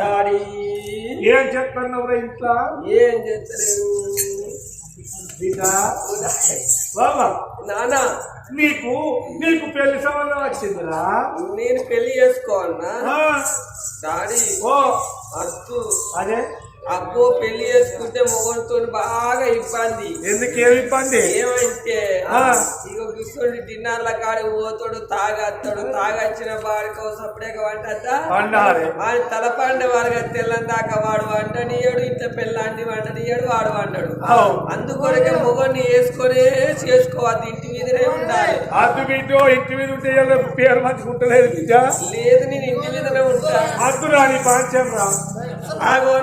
Daddy ఏం చెప్తున్నావురా ఇంట్లో? ఏం చేస్తలేదు బాబా. నానా నీకు నీకు పెళ్లి సంబంధం వచ్చిందిరా? నేను పెళ్లి చేసుకోవాలన్నా డాడీ. ఓ అద్దు అదే అబ్బో పెళ్లి చేసుకుంటే మొగలతో బాగా ఇబ్బంది. ఎందుకు ఏమి ఇబ్బంది? ఏమంటే ఇక కూర్చొని డిన్నర్ల కాడికి పోతాడు, తాగత్తాడు, తాగొచ్చిన వాడి కోసం అప్పుడే వంటద్దా వాడి తలపండి వాడిగా తెల్లని దాకా వాడు వంటనీయడు, ఇంత పెళ్ళాంటి వంటనీయడు, వాడు వంటడు. అందుకొరకే మొగని వేసుకొని చేసుకోవద్దు, ఇంటి మీదనే ఉండాలి. అద్దు బిడ్డో ఇంటి మీద ఉంటే పేరు మంచిగా ఉంటలేదు బిడ్డ. లేదు నేను ఇంటి మీదనే ఉంటా. అద్దు రాని పాంచం రా. ఆగో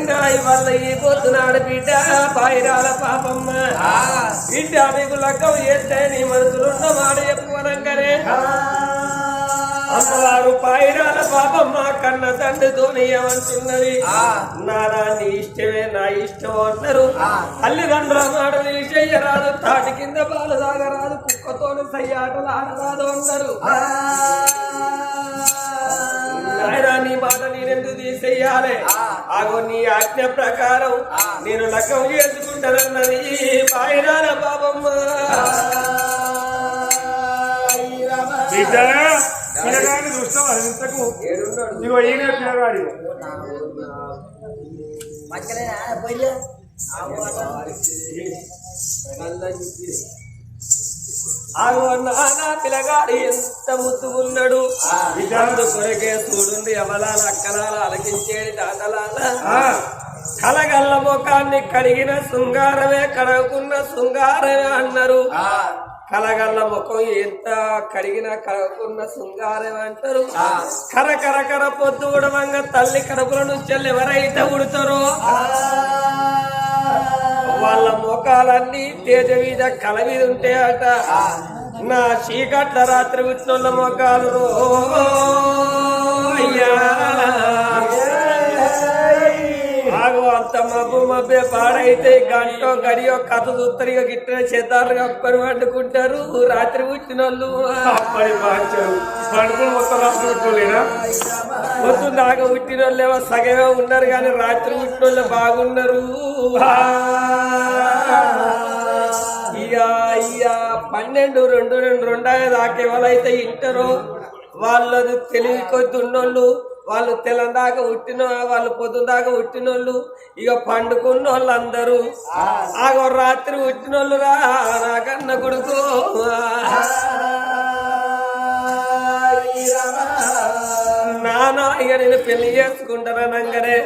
నాయి వల్ల ఈ పొద్దునాడు బిడ్డ పాయిరాల పాపమ్మ బిడ్డ మీకు లగ్గం చేస్తే నీ మనసులున్న మాట చెప్పుకోనంగానే అమ్మవారు పాయిరాల పాపమ్మ కన్న తండ్రితోని ఏమంటున్నది? నానా నీ ఇష్టమే నా ఇష్టం అంటారు. తల్లిదండ్రుల మాట నీ చెయ్యరాదు, తాటి కింద పాలు తాగరాదు, కుక్కతోని సయ్యాటలు ఆడరాదు అన్నారు. నీ మాట నేనెందుకు తీసేయాలి? ఆగో నీ ఆజ్ఞ ప్రకారం నేను లగ్గం చేసుకుంటానన్నది పాయిరాల పాపమ్మ. పిల్లగాడిని చూస్తావా ఇంతకు? ఇగో ఈయన పిల్లగాడి. ఆగో నానా పిల్లగాడు ఎంత ముద్దుగున్నాడు. కొరకే చూడుంది అవలాల అక్కలాల అలకించేది దాతలాల కలగల్ల ముఖాన్ని కడిగిన శృంగారమే కడగకున్న శృంగారమే అన్నారు. కలగల్ల ముఖం ఎంత కడిగినా కడగకున్న శృంగారమే అంటారు. కర పొద్దు ఉడవంగా తల్లి కడుపుల నుంచి ఎవరైతే ఉడతారో వాళ్ళ ముఖాలన్నీ తేజ మీద కల మీద ఉంటాయట. నా చీకట్ల రాత్రి విష్ణుల మొఖాలు ఆగు అంత మబ్బే పాడైతే గంటో గడియో కథ చూస్తారు. గిట్టిన చేతాలు కప్పుకొని వండుకుంటారు. రాత్రి పుట్టిన వాళ్ళు మొత్తం దాకా పుట్టిన వాళ్ళేమో సగమే ఉన్నారు, కానీ రాత్రి పుట్టిన వాళ్ళు బాగున్నారు. ఇక 12, 2 దాకా ఎవరైతే ఇంటారో వాళ్ళది తెలివి కొద్ది ఉన్నోళ్ళు, వాళ్ళు తెల్లందాకా పుట్టిన వాళ్ళు పొద్దుదాకా పుట్టినోళ్ళు, ఇక పండుకున్న వాళ్ళు అందరూ ఆగో రాత్రి పుట్టినోళ్ళు రా నా కన్న కొడుకు. నానా ఇక నేను పెళ్లి చేసుకుంటాననగానే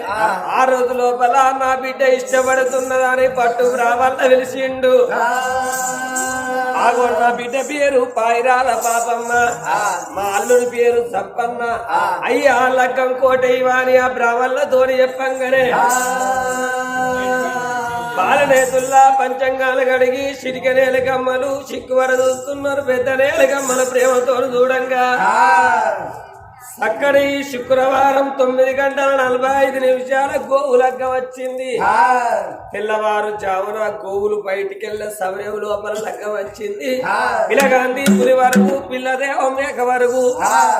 ఆ రోజు లోపల నా బిడ్డ ఇష్టపడుతున్నదని పట్టు రావాల వెలిసిండు. ఆగో నా బిడ్డ పేరు పాయిరాల పాపమ్మ, మా అల్లుడి పేరు సప్పన్న. అయ్యా లగ్గం కోటయ్యవాని ఆ బ్రాహ్మణులతోని చెప్పంగానే బాలనేతుల్లా పంచంగాలు కడిగి సిరికనేల గమ్మలు సిక్కువర చూస్తున్నారు. పెద్ద నేల గమ్మల ప్రేమతో చూడంగా అక్కడ ఈ శుక్రవారం 9:45 గోవు లగ్గం వచ్చింది. తెల్లవారు జామున గోవులు బయటికెళ్ళ సమయం లోపల లగ్గం వచ్చింది. పిల్లగాంధీ పులి వరకు, పిల్లదేమో మేక వరకు,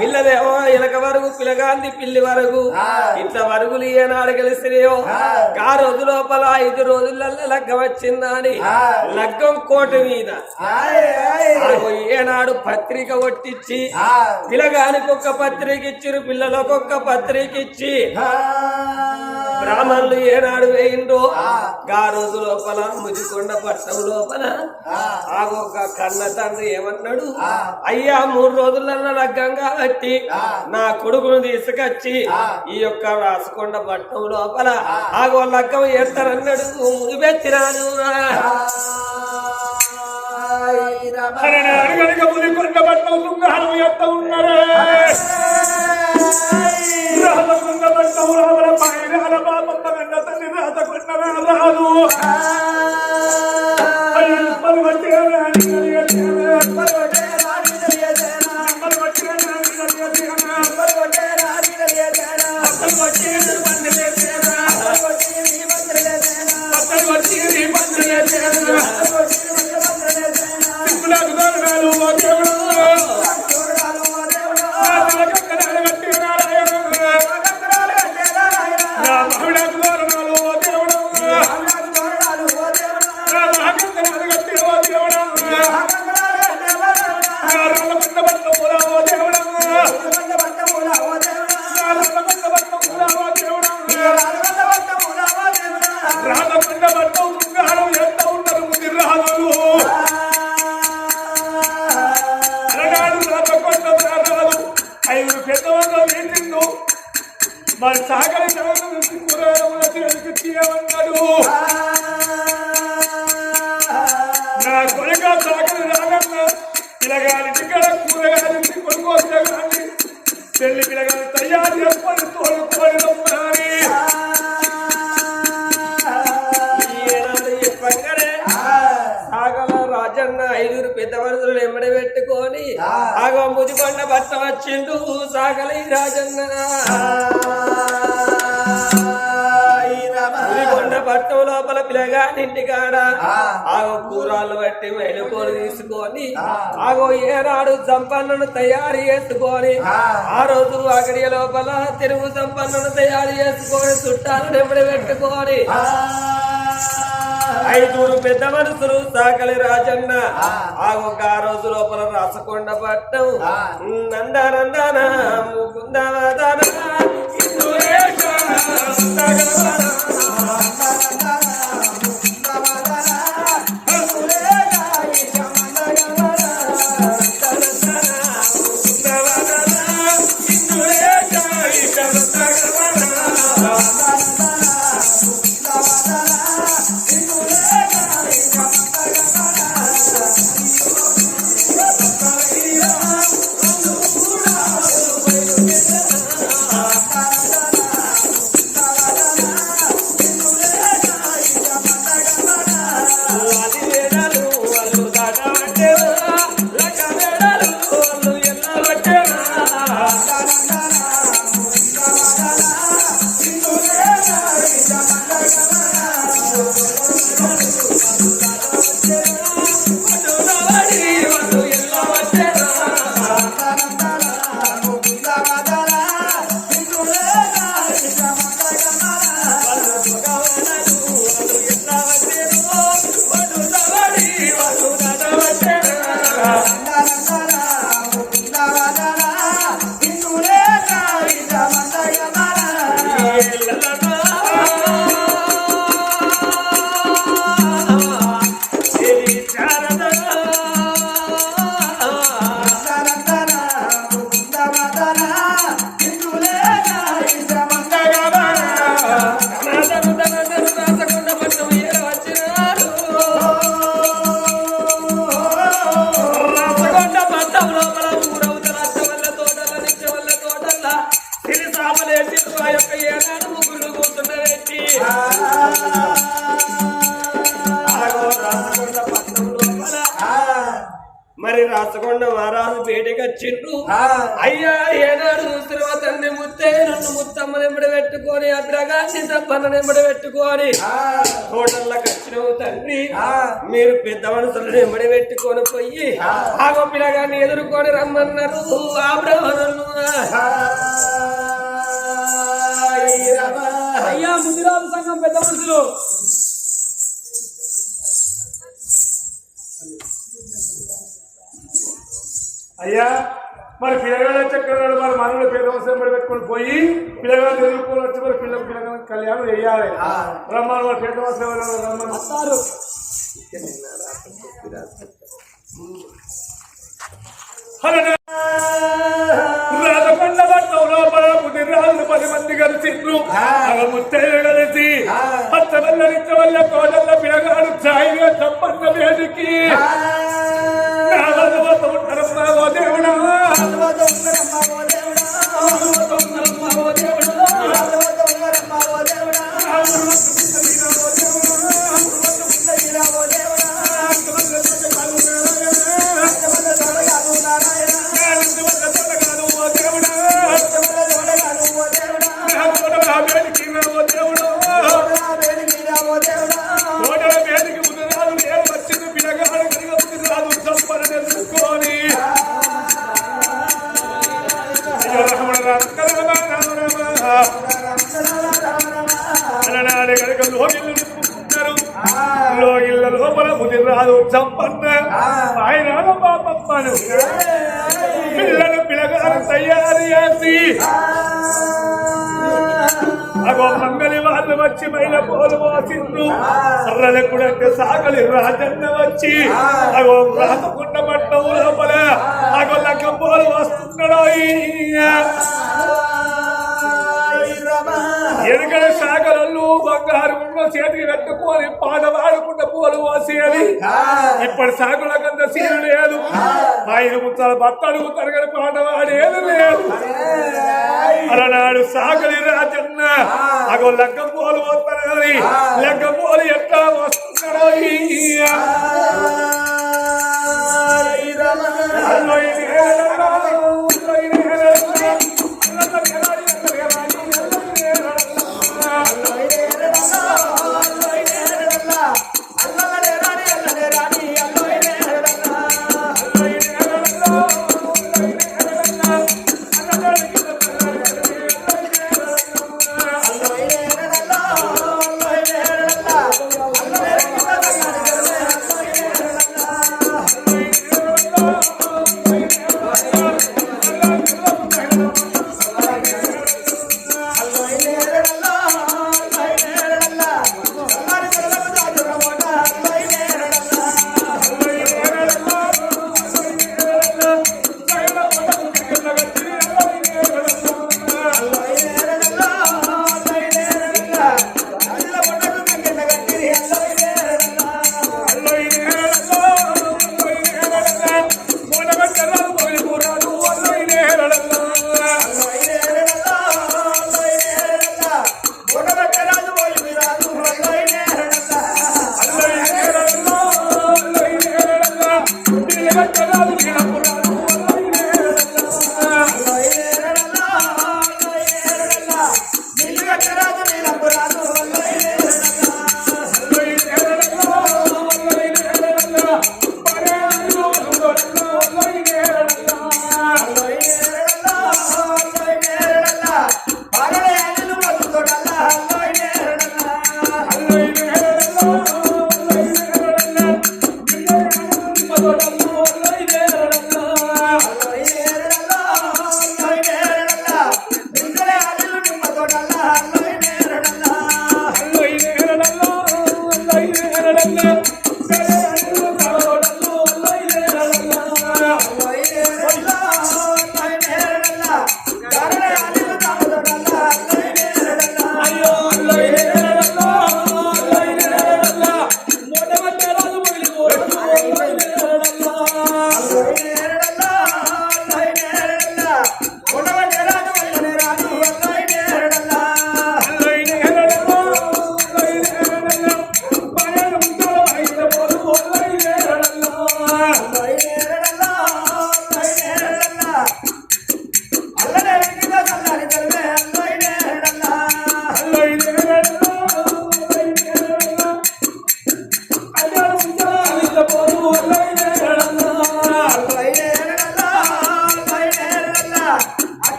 పిల్లదేమో ఎలక వరకు, పిల్లగాంధీ పిల్లి వరకు, ఇట్లా వరుగులు ఏనాడు గెలిసినాయో ఆ రోజు లోపల 5 రోజులలో లగ్గం వచ్చిందని లగ్గం కోట మీద ఏనాడు పత్రిక కొట్టించి పిల్లగానికి ఒక పత్రిక ఇచ్చిరు, పిల్లలకు ఒక్క పత్రిక ఇచ్చి బ్రాహ్మణులు ఏనాడు వేయిండో ఆ రోజు లోపల ముజికొండ పట్టం లోపల ఆగొక కన్న తండ్రి ఏమన్నాడు? అయ్యా 3 రోజులలో లగ్గం కాబట్టి నా కొడుకును తీసుకొచ్చి ఈ యొక్క రాసుకొండ పట్టం లోపల ఆగో లగ్గం చేస్తారన్నాడు. ముగిపెత్తిరాను మునికొండ పట్టం శృంగారం ఎంత ఉన్నారే రాధకొండ పట్టం రావల పాయిరాల పాపమ్మ వెన్న తల్లి రాధకొండ రాదు. పెద్దవాళ్ళు వేసిండు మరి సాగరి కూరగాయల తీయమన్నాడు నా కొడుక సాగరి రాగన్న పిల్లగాలింటి కాడ కూరగాయలు కొనుక్కోవాలి పెళ్లి పిల్లగాలు తయారు చేసుకొని తోడుకోని రమ్మని రాజన్న 5 పెద్ద మనుషులు ఎమ్మడి పెట్టుకొని ఆగో ముదికొండ భర్త వచ్చిండు సాగలి రాజన్న ముదికొండ భర్త లోపల పిల్లగా ఇంటికాడ ఆగో కూరాలు బట్టి మైలుకోలు తీసుకొని ఆగో ఏనాడు సంపన్నును తయారు చేసుకొని ఆ రోజు అగడియ లోపల తెలుగు సంపన్నును తయారు చేసుకొని చుట్టాలను ఎమ్మడి పెట్టుకొని 5 పెద్ద మనుషులు సాకలి రాజన్న ఆ రోజు లోపల రాసకొండ పట్టం నందనందన ముకుందవదన మరి రాచకొండ మహారాజు పేటకి వచ్చిండ్రు అయ్యా ఏనాడు తిరువతన్ని ముత్తే 2 ముత్తమ్మని ఎంబడి పెట్టుకొని అగ్రగాన్ని తప్పని ఎంబడి పెట్టుకొని హోటల్లోకి వచ్చినవు తండ్రి మీరు పెద్ద మనుషులను ఎంబడి పెట్టుకొని పోయి ఆ గొప్పిలగాన్ని ఎదుర్కొని రమ్మన్నారు ఆ బ్రాహ్మణులు అయ్యా ముదిరాజు సంఘం పెద్ద మనుషులు అయ్యా మరి పిల్లగాడు చక్రాలు మరి మనలో పేద అవసరం పెట్టుకొని పోయి పిల్లగాడు ఎదుర్కొని వచ్చి మరి పిల్లగాడు కళ్యాణం వేయాలి రమ్మని వారు పేద అవసరం రమ్మని వస్తారు రాజకొండ పట్టం లోపల ముదిరాజులు 10 మంది కలిసిండ్రు ముత్తైలు కలిసి పచ్చవల్ల వల్ల కోడళ్ళ పిల్లగాడు ఛాయిగా సంపన్న వేదికి ముదిరాదు చంపన్న ఆయన పాపమ్మను పిల్లలు పిల్లగారు తయారు చేసి అగో మంగళవారం వాళ్ళు వచ్చి మైల పోలు పోసిండ్రు అర్రలెక్కుడంటే సాగలి రాజన్న వచ్చి అగో రాసుకుంట పట్టం లోపల అగో లెక్క పోలు వస్తున్నాడు ఎందుకంటే సాగలళ్ళు బంగారు చేతికి పెట్టుకొని పాట పాడుకుంటూ పోలు పోసేది ఇప్పటి సాగులకంత సీరు లేదు 5 ముచ్చాల భర్త అడుగుతారు కానీ పాట పాడేది లేదు అలనాడు సాగలి రాజన్న అగో లెక్క పోలు పోతారు కానీ లెక్క పోలు ఎట్లా వస్తున్నాడో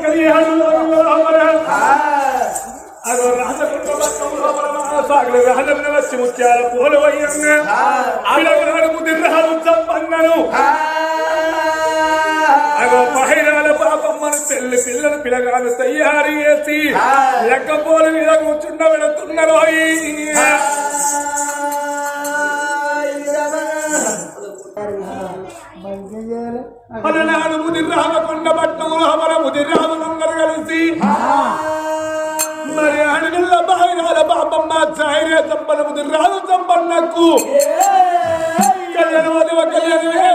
కలియాడు అదో రాజకుండ రాజన్న వచ్చి ముత్యాల పోలు అయ్యాడు ముదిరాలు సంపన్నను అగో పైరాల పాపమ్మను పెళ్లి పిల్లలు పిల్లగాలు తయారు చేసి లెక్కపోలు మీద కూర్చుండ పెడుతున్నారు అలనాడు ముదిరామ కొండపట్నంలో అమర ముదిరాములందరూ కలిసి మరి అడగల్ల బాయిరాల పాపమ్మ ఛాయరే చంపన ముదిరాలు చంపన్నకు కళ్యాణవాదివ కళ్యాణమే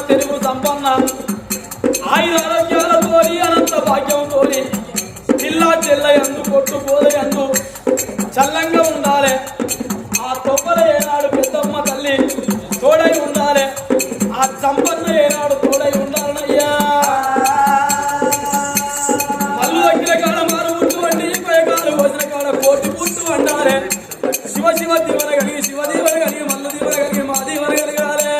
తెలుగు సంపన్న ఆయుర ఆరోగ్యాలతో అనంత భాగ్యంతో జిల్లా చెల్లయందు కొట్టు పోదయందు చల్లంగా ఉండాలి. ఆ తొప్పల ఏనాడు పెద్దమ్మ తల్లి తోడై ఉండాలి. ఆ సంపన్న ఏనాడు తోడై ఉండాలనయ్యా. మల్లు దగ్గర కాడ మారు ముట్టు వండి పైకాలు వచ్చిన కాడ కోటి పుట్టు వండాలి. శివ శివ దీవన కలిగి శివ దీవన కలిగి మల్లు దీవన కలిగి మా దీవన కలగాలి.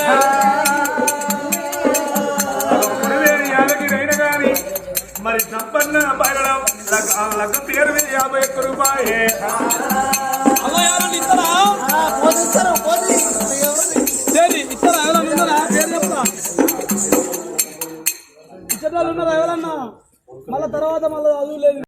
మరి సంపన్న లక్ష పేరు 51 రూపాయే ఇస్తారా ఎవరన్నా పేరు చెప్తా ఇచ్చటాలు ఉన్నారా ఎవరన్నా మళ్ళా తర్వాత మళ్ళీ చదువు లేదు.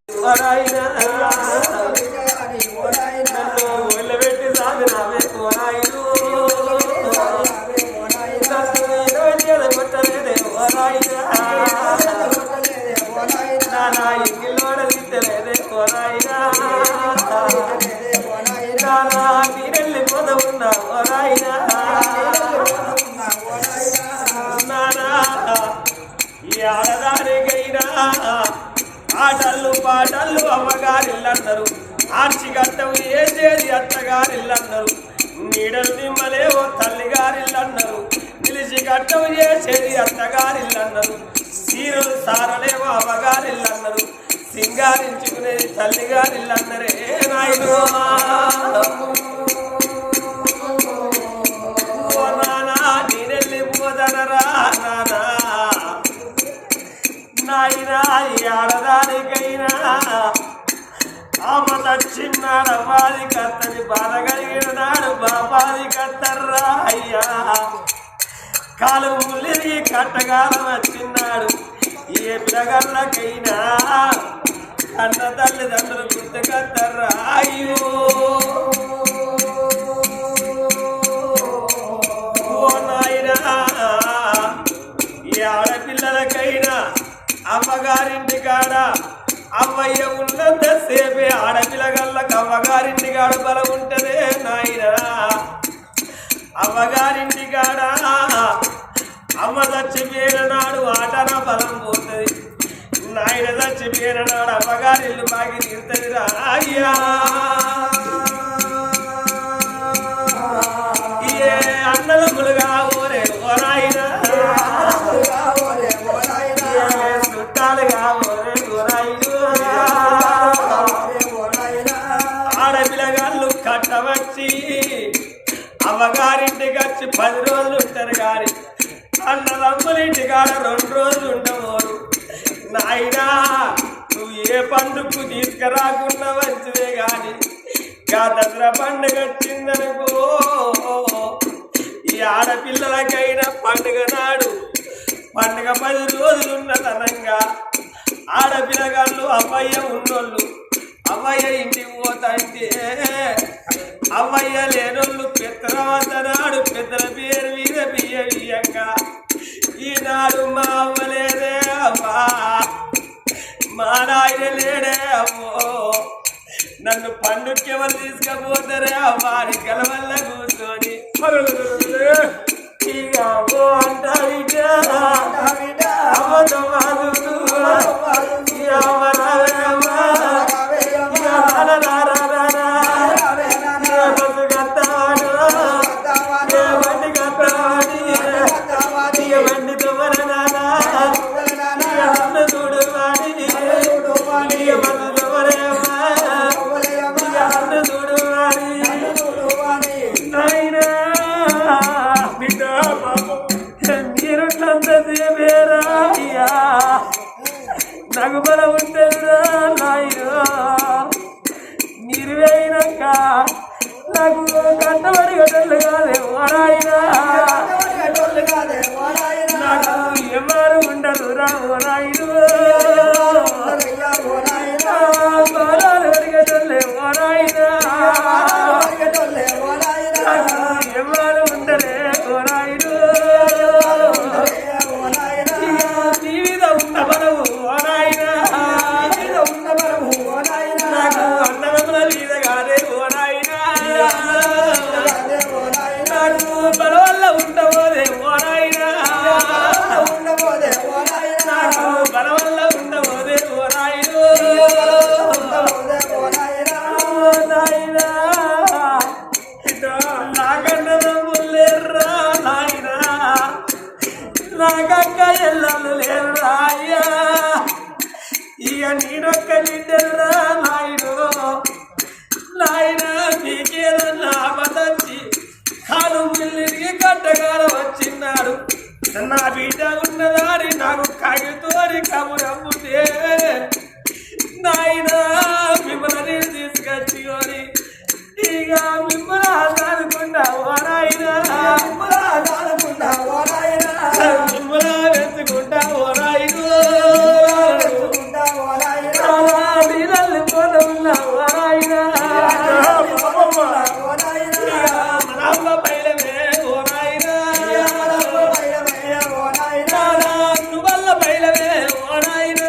ఆటలు పాటలు అమ్మగారిల్లన్నారు. ఆర్చి గట్టం వేసేది అత్తగారిల్లన్నారు. నీడలు నిమ్మలేవో తల్లిగారిల్లన్నారు. నిలిచి గట్టం చేసేది అత్తగారిల్లన్నారు. సీరలు సారలేవో అమ్మగారిల్లన్నారు. సింగారించుకునేది తల్లిగారిల్లన్నరే నాయనో. నానా నేనెళ్ళిపోదనరా నానా నాయనా ఆడదానికైనా ఆమె తచ్చిన్నాడు. అమ్మాది కత్తని బాధ కలిగిన నాడు బాబాది కత్తర్రా అయ్యా. కాలు ముల్లిది కట్టగాలం వచ్చిన్నాడు. ఏ పిల్లగల్లకైనా అన్న తల్లిదండ్రులు గుర్తుకత్తర్రా అయ్యో. ఓ నాయనా ఈ ఆడపిల్లలకైనా అమ్మగారింటి కాడ అమ్మయ్య ఉన్నంతసేపే ఆడపిల్లగల్లకి అమ్మగారింటి కాడ బలం ఉంటదే నాయనా. అమ్మగారింటి కాడ అమ్మ చచ్చిపోయిన ఇంటికాడ 2 రోజులు ఉండమోరు నాయనా నువ్వు ఏ పండుగకు తీసుకురాకున్నా మంచిదే గాని గా దసరా పండుగ వచ్చిందనుకో ఈ ఆడపిల్లలకైనా పండుగ నాడు పండుగ 10 రోజులున్నదనంగా ఆడపిల్లగాళ్ళు అవ్వయ్య ఉన్నోళ్ళు అవ్వయ్య ఇంటికి పోతాంటే అవ్వయ్య లేనోళ్ళు పెద్దరవద్ద నాడు పెద్దల పేరు మీద బియ్యంగా ఈనాడు మా అవ్వలేదే అవ్వా మా నాయన లేడే అమ్మో నన్ను పండుగకి ఎవరు తీసుకపోతారే అవ్వా అని గెలవల్ల కూర్చొని ఇక అమ్మో అంటావిటా అమ్మతో మాదుడు నాకు బలం ఉంటుందిరా నాయన మీరు వేయినాక నాకు కట్టబడి గడ్డలు కాదేమో నాకు ఎవరు ఉండదు రామో నాయుడు బాలాలు అడిగేటోళ్ళేమో నాయన ఎవరు ఉండలే ఓ నాయుడు జీవిత ఉన్న బలము నాకక్క ఎల్లలు లేరు రాయ్యా ఇక నేనొక్క నిడ్డరా నాయుడు నాయన నీకేదన్నా ఆపదచ్చి కాలు మిల్లికి కట్టగాల వచ్చిన్నాడు నా బిడ్డ ఉన్నదాని నాకు కాగితోని కబురమ్ముతే నాయన మిమ్మల్ని తీసుకొచ్చుకొని ఇక మిమ్మల్ని ఆదానుకుంటా ఓ నాయన మిమ్మల్ని వెతుకుంటా ఓ నాయుడు నీళ్ళని పోతా ఉన్నా ఓ నాయన మనమ్మ పైలమే ఓ నాయన నువ్వల్ల పైలమే ఓ నాయన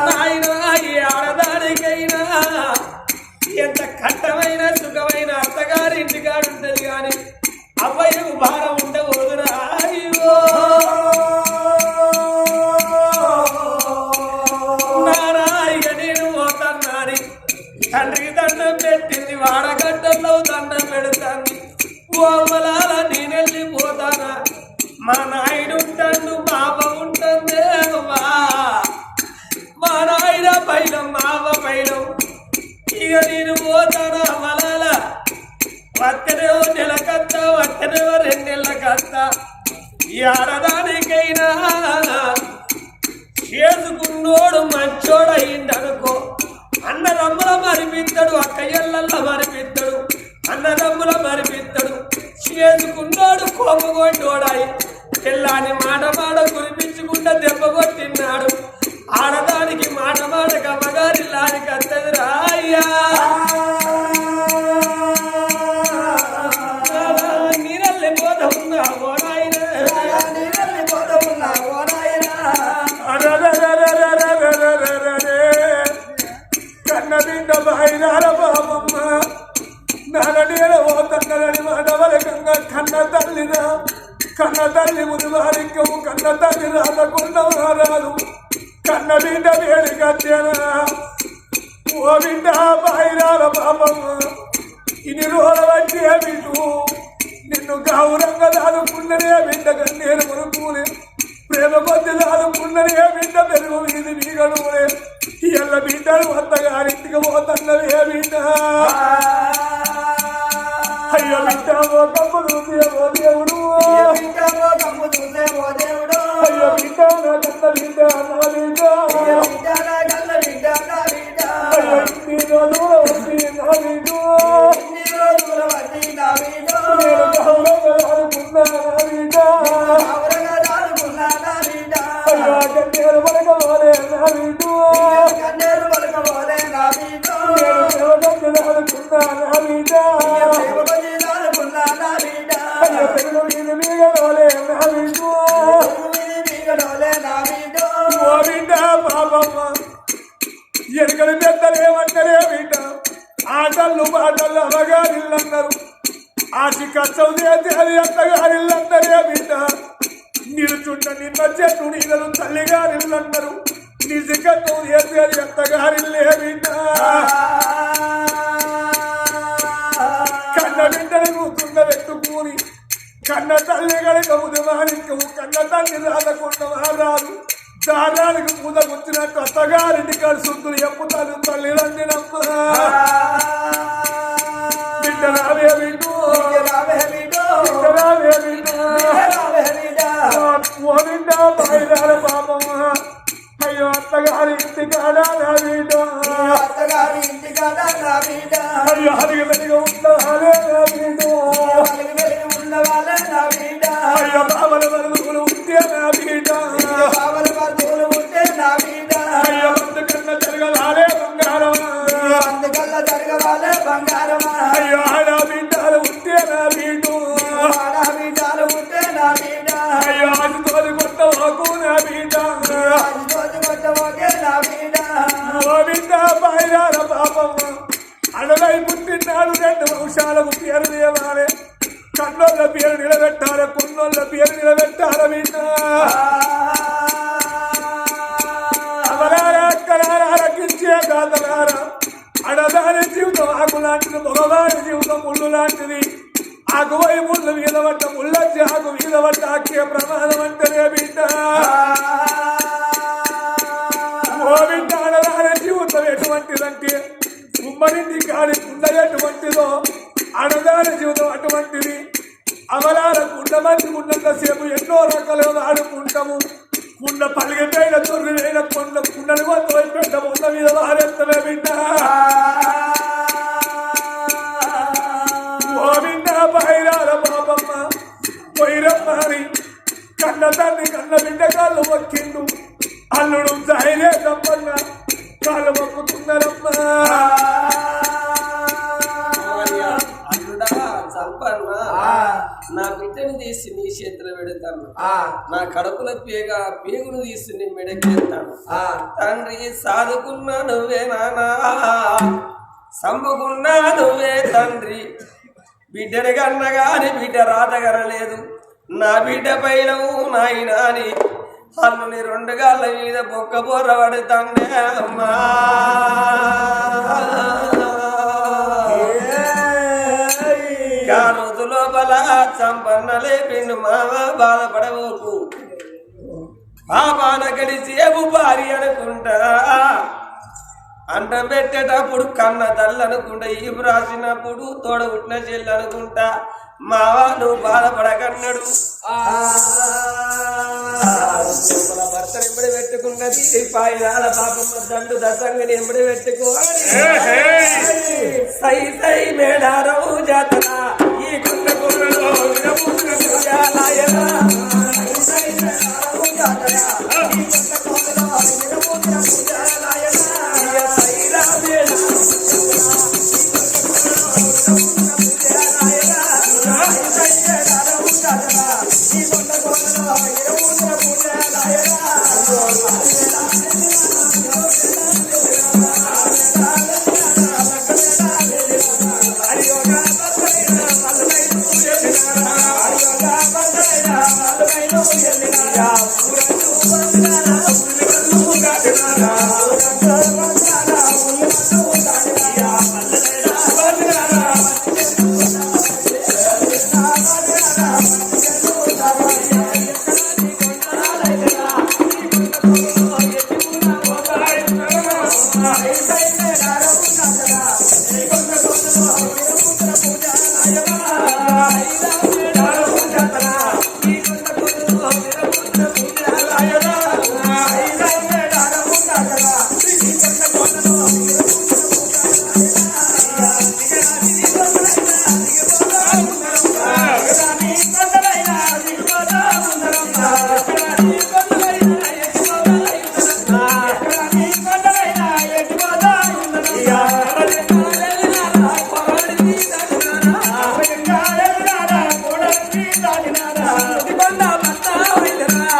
నాయన ఈ ఆడదానికైనా ఎంత కట్టమైన సుఖమైన అత్తగారి ఇంటికాడు ఉంటది కానీ అవ్వయ్యకు భారం ఉండబోదురా అయ్యో నారాయిక నేను పోతాన్నాని తండ్రికి దండం పెట్టింది వాడగడ్డల్లో దండం పెడుతాంది ఓమలాల నేనెళ్ళిపోతానా మా నాయుడు ఉంటాడు మా అవ్వ ఉంటుంది మా నాయుడ పైలం మా అవ్వ పైలం ఇక నేను పోతానా మలాల వత్తనేవో నెలకత్త వత్తనేవో 2 నెలల కత్త ఈ ఆడదానికైనా చేసుకున్నోడు మంచోడయిందనుకో అన్నదమ్ముల మరిపిస్తాడు అక్కయ్యల్ల మరిపిస్తాడు అన్నదమ్ముల మరిపిస్తాడు చేసుకున్నోడు కోపగొట్టోడాయి పిల్లాని మాట కురిపించుకుంటా దెబ్బ కొట్టిన్నాడు ఆడదానికి మాట కమ్మగారి లానికి అత్తది రాయ్యా నీరల్లి పోత ఉన్నా ఓ నాయన కన్న బిడ్డ బయలాల బాబమ్మ నరడేల పోతన్నరని మానవరకంగా కన్న తల్లిరా కన్న తల్లి ముదివారికవు కన్న తల్లి రాధకుండా రాదు కన్న బిడ్డ వేడి కట్టేనా ఓ బిడ్డ బయలాల బాబమ్మ ఇన్ని రోజుల వచ్చే బిడ్డు నిన్ను గౌరంగా దాదుకున్ననే బిడ్డ కన్నేరు మురుకునే ప్రేమ కొద్ది దాదుకున్ననే బిడ్డ పెరుగు వీధి మీగడునే ఎల్ల బిడ్డలు అత్తగారింటికి పోతున్నవే బిడ్డ అయ్యో బిడ్డవో కమ్ము చూసే ఓ దేవుడు అయ్యో బిడ్డ నా కన్న బిడ్డ నా బిడ్డ అయ్యో ఇన్ని రోజుల వచ్చి నా బిడ్డ నేను గౌరవంగా ఆడుకున్నా నా బిడ్డ అయ్యో కన్నేరు పలకవాలే నా బిడ్డ నేను దేవతంగా ఆడుకున్నా నా బిడ్డ అయ్యో పెరుగు మీద మీగలవాలే నా బిడ్డ ఓ బిడ్డ పాపమ్మ ఎనకలు పెద్దలేమంటారే బిడ్డ ఆటలు పాటలు అవగారిల్లన్నారు ఆటి కష్టం చేసి అది అత్తగారిల్లన్నారే బిడ్డ నిలుచుంట నిమ్మ చెట్టు నీళ్ళు తల్లిగారిల్లన్నారు నిజకట్టు చేసి అది అత్తగారిల్లే బిడ్డ కన్న బిడ్డను కూతున్న పెట్టుకుని కన్న తల్లి గడక ఉదమానికవు కన్న తల్లి రాదకుండా రాదు దారానికి పూత వచ్చినట్టు అత్తగారింటి కలుసుందులు ఎప్పుతాను తల్లి రండినమ్మ బిడ్డ రావే బిడ్డు ఓ బిడ్డ బయలాల పాపమ్మ అయ్యో అత్తగారి ఇంటి కాడా నా బిడ్డ అయ్యో అడిగి వెలిగి ఉండవాలే నా బిడ్డ అయ్యో బాబల వరుగులు ఉంటే నా బిడ్డ అయ్యో అందుకన్నా జరగవాలే బంగారమా అయ్యో ఆడ బిడ్డలు ఉంటే నా బిడ్డ అయ్యో అది తోది కొట్టవాకు నా బిడ్డ ఓ బిడ్డ బయలాల పాపమ్మ అడలై పుట్టినాడు 2 వంశాలకు పేరు దేవాలే కన్నోళ్ళ పేరు నిలబెట్టాలి కొన్నోళ్ళ పేరు నిలబెట్టాలి బిడ్డ అవలారా అక్కలారా ఆలకించే దాతలారా అడదాని జీవితం ఆకు లాంటిది మగవాడి జీవితం ముళ్ళు లాంటిది ఆకువై ముళ్ళు మీద పడ్డ ముళ్ళొచ్చి ఆకు మీద పడ్డ ఆకే ప్రమాదం అంటేనే బిడ్డ ఓ బిడ్డ అడదాని జీవితం ఎటువంటిదంటే ఉమ్మడింటి కాడి కుండ ఎటువంటిదో అడదాని జీవితం అటువంటిది అవలార కుండ మంది ఉన్నంతసేపు ఎన్నో రకాలుగా ఆడుకుంటాము కుండ పలిగిపోయిన తొర్రిపోయిన కుండలు కొంత పెట్ట ముంద మీద వారెత్తమే బిడ్డ ఓ బిడ్డ బైరాల పాపమ్మ పొయ్యిరమ్మని కన్న తండ్రి కన్న బిడ్డ కాళ్ళు మొక్కిండు అల్లుడు ధైర్య తప్పన్న కాళ్ళు మొక్కుతున్నారమ్మా నా బిడ్డను తీసి నీ చేతిలో పెడతాను నా కడుపుల పేగును తీసి నీ మెడకెళ్తాను తండ్రి సాదుకున్నా నువ్వే నానా సంబుకున్నా నువ్వే తండ్రి బిడ్డని కన్నగాని బిడ్డ రాతగనలేదు నా బిడ్డ పైన నాయనా అని అల్లుని 2 గాళ్ళ మీద బొక్క బొర్ర పడుతాండే అమ్మా రోజు లోపల సంపన్నలే పిండు మామ బాధపడబోకు పాపాన గడిచేపు భారీ అనుకుంటా అంటం పెట్టేటప్పుడు కన్న తల్లి అనుకుంటా ఈ రాసినప్పుడు తోడ పుట్టిన చెల్లి అనుకుంటా మావా నువ్వు బాధపడకన్నాడు భర్తను ఎంబడి పెట్టుకున్నది పాయిరాల పాపమ్మ దండు దశంగని ఎంబడి పెట్టుకోవాలి సై సై మేడారం జాతర ఈ కొండ కొండలో Ayah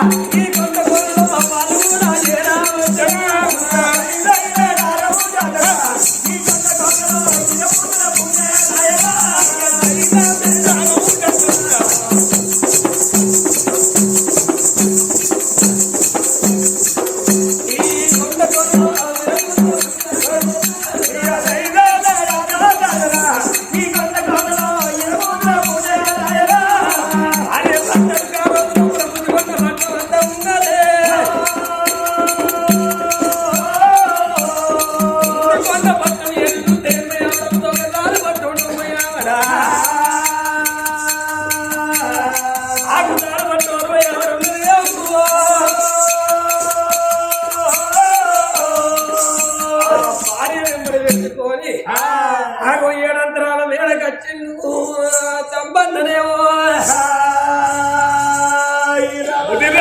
ఈ